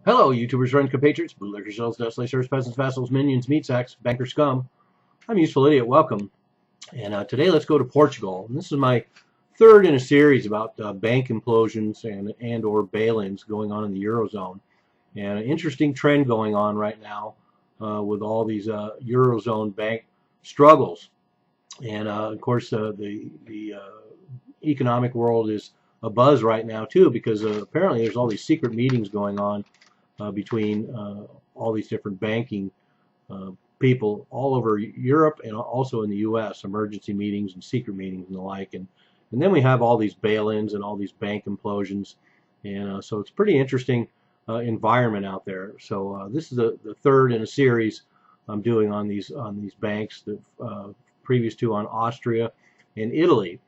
Hello, YouTubers, friends, compatriots, bootlickers, shells, dust lasers, peasants, vassals, minions, meat sacks, banker scum. I'm Useful Idiot. Welcome. And today let's go to Portugal. And this is my third in a series about bank implosions and/or bail-ins going on in the Eurozone. And an interesting trend going on right now with all these Eurozone bank struggles. And of course, the economic world is abuzz right now too, because apparently there's all these secret meetings going on between all these different banking uh, people all over Europe and also in the U.S. Emergency meetings and secret meetings and the like, and then we have all these bail-ins and all these bank implosions, and so it's a pretty interesting environment out there. So this is the third in a series I'm doing on these banks. The previous two on Austria and Italy,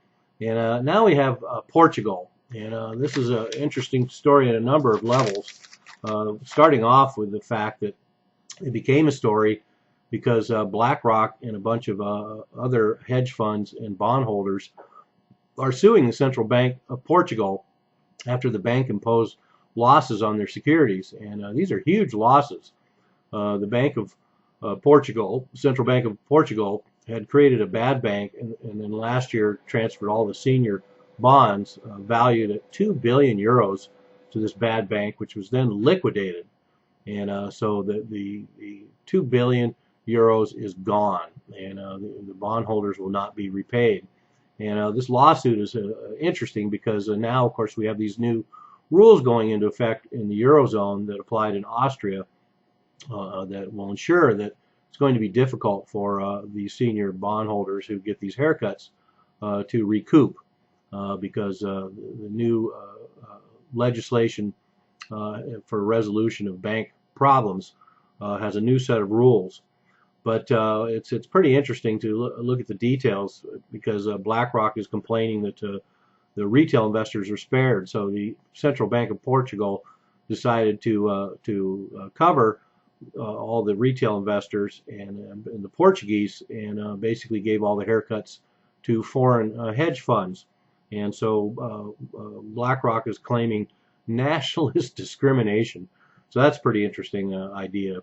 and now we have Portugal, and this is an interesting story at a number of levels. Starting off with the fact that it became a story because BlackRock and a bunch of other hedge funds and bondholders are suing the Central Bank of Portugal after the bank imposed losses on their securities. And these are huge losses. The Bank of Portugal, Central Bank of Portugal, had created a bad bank and then last year transferred all the senior bonds valued at 2 billion euros to this bad bank, which was then liquidated. And so the 2 billion euros is gone, and the bondholders will not be repaid. And this lawsuit is interesting because now, of course, we have these new rules going into effect in the Eurozone that applied in Austria that will ensure that it's going to be difficult for the senior bondholders who get these haircuts to recoup because the new legislation for resolution of bank problems has a new set of rules. But it's pretty interesting to look at the details because BlackRock is complaining that the retail investors are spared. So the Central Bank of Portugal decided to cover all the retail investors and the Portuguese, and basically gave all the haircuts to foreign hedge funds. And so BlackRock is claiming nationalist discrimination. So that's a pretty interesting idea.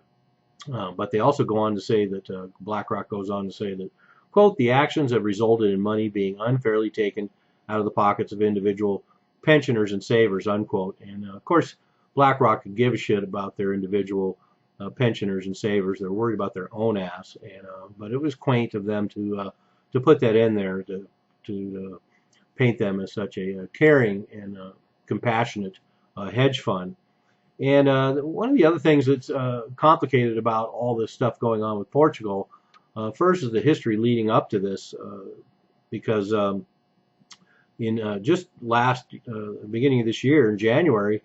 But they also go on to say that BlackRock goes on to say that, quote, the actions have resulted in money being unfairly taken out of the pockets of individual pensioners and savers, unquote. And of course, BlackRock could give a shit about their individual pensioners and savers. They're worried about their own ass. And but it was quaint of them to put that in there to paint them as such a caring and compassionate hedge fund. And one of the other things that's complicated about all this stuff going on with Portugal, first is the history leading up to this, because in just beginning of this year, in January,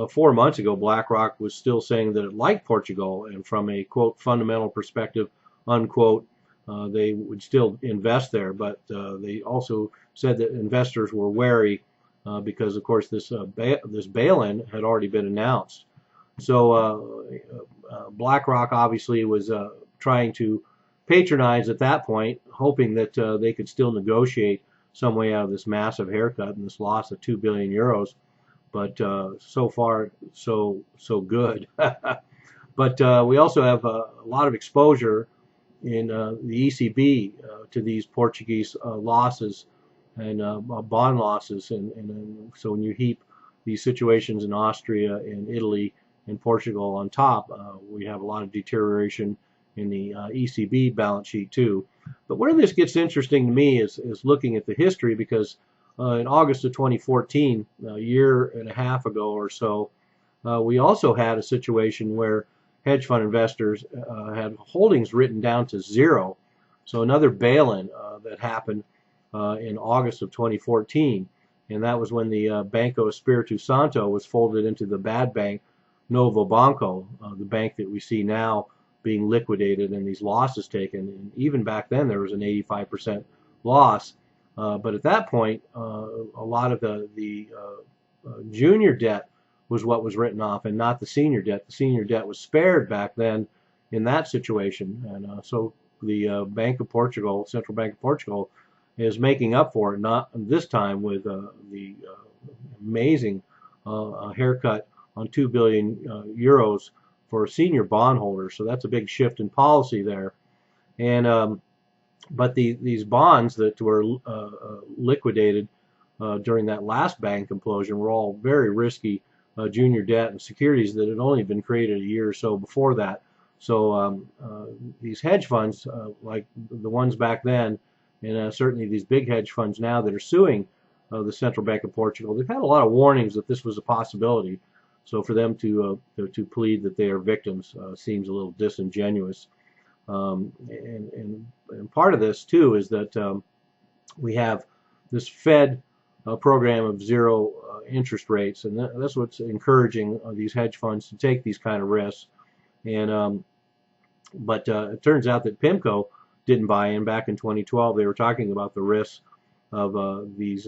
4 months ago, BlackRock was still saying that it liked Portugal, and from a, quote, fundamental perspective, unquote, they would still invest there. But they also said that investors were wary because, of course, this bail-in had already been announced. So BlackRock obviously was trying to patronize at that point, hoping that they could still negotiate some way out of this massive haircut and this loss of 2 billion euros. But so far, so good. But we also have a lot of exposure in the ECB to these Portuguese losses and bond losses, and so when you heap these situations in Austria and Italy and Portugal on top, we have a lot of deterioration in the ECB balance sheet too. But where this gets interesting to me is looking at the history, because in August of 2014, a year and a half ago or so, we also had a situation where hedge fund investors had holdings written down to zero. So another bail-in that happened in August of 2014, and that was when the Banco Espiritu Santo was folded into the bad bank Novo Banco, the bank that we see now being liquidated and these losses taken. And even back then there was an 85% loss, but at that point a lot of the junior debt was what was written off and not the senior debt. The senior debt was spared back then in that situation, and so the Bank of Portugal, Central Bank of Portugal, is making up for it, not this time with the amazing haircut on 2 billion euros for senior bondholders. So that's a big shift in policy there. And but these bonds that were liquidated during that last bank implosion were all very risky junior debt and securities that had only been created a year or so before that. So these hedge funds, like the ones back then, and certainly these big hedge funds now that are suing the Central Bank of Portugal, they've had a lot of warnings that this was a possibility. So for them to plead that they are victims seems a little disingenuous. And part of this too is that we have this Fed program of zero interest rates, and that's what's encouraging these hedge funds to take these kind of risks. And but it turns out that PIMCO didn't buy in. Back in 2012, they were talking about the risks of these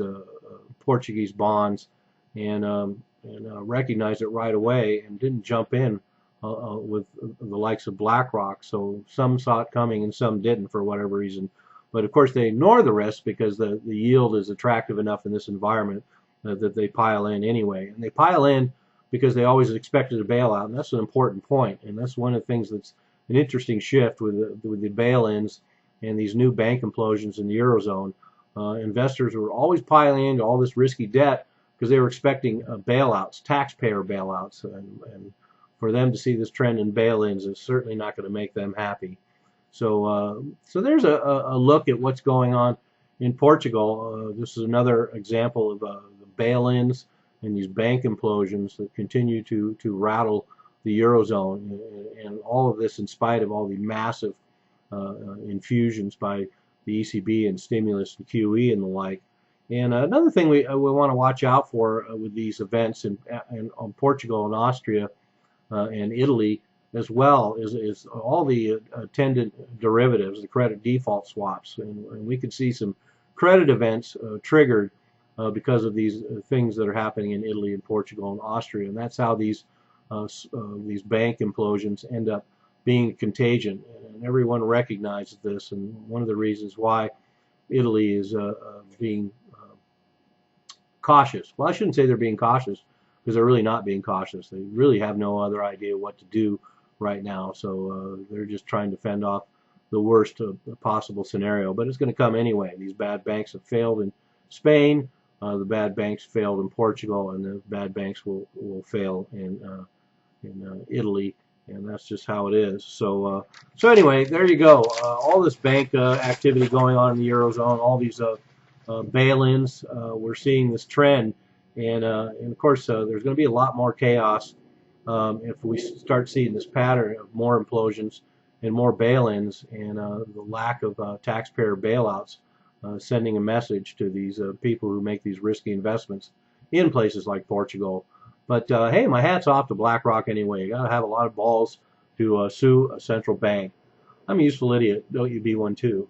Portuguese bonds, and recognized it right away and didn't jump in with the likes of BlackRock. So some saw it coming and some didn't for whatever reason. But of course they ignore the risk because the yield is attractive enough in this environment that they pile in anyway. And they pile in because they always expected a bailout, and that's an important point. And that's one of the things that's an interesting shift with the bail-ins and these new bank implosions in the Eurozone. Investors were always piling into all this risky debt because they were expecting bailouts, taxpayer bailouts, and for them to see this trend in bail-ins is certainly not going to make them happy. So there's a look at what's going on in Portugal. This is another example of the bail-ins and these bank implosions that continue to rattle the Eurozone, and all of this in spite of all the massive infusions by the ECB and stimulus and QE and the like. And another thing we want to watch out for with these events in Portugal and Austria and Italy as well is all the attendant derivatives, the credit default swaps. And we could see some credit events triggered because of these things that are happening in Italy and Portugal and Austria. And that's how these bank implosions end up being a contagion. And everyone recognizes this, and one of the reasons why Italy is being cautious. Well, I shouldn't say they're being cautious, because they're really not being cautious. They really have no other idea what to do right now. So they're just trying to fend off the worst possible scenario. But it's going to come anyway. These bad banks have failed in Spain. The bad banks failed in Portugal, and the bad banks will fail in Italy. And that's just how it is. So anyway, there you go. All this bank activity going on in the Eurozone, all these bail-ins, we're seeing this trend. And of course, there's going to be a lot more chaos if we start seeing this pattern of more implosions and more bail-ins, and the lack of taxpayer bailouts, sending a message to these people who make these risky investments in places like Portugal. But hey, my hat's off to BlackRock anyway. You got to have a lot of balls to sue a central bank. I'm a useful idiot. Don't you be one too?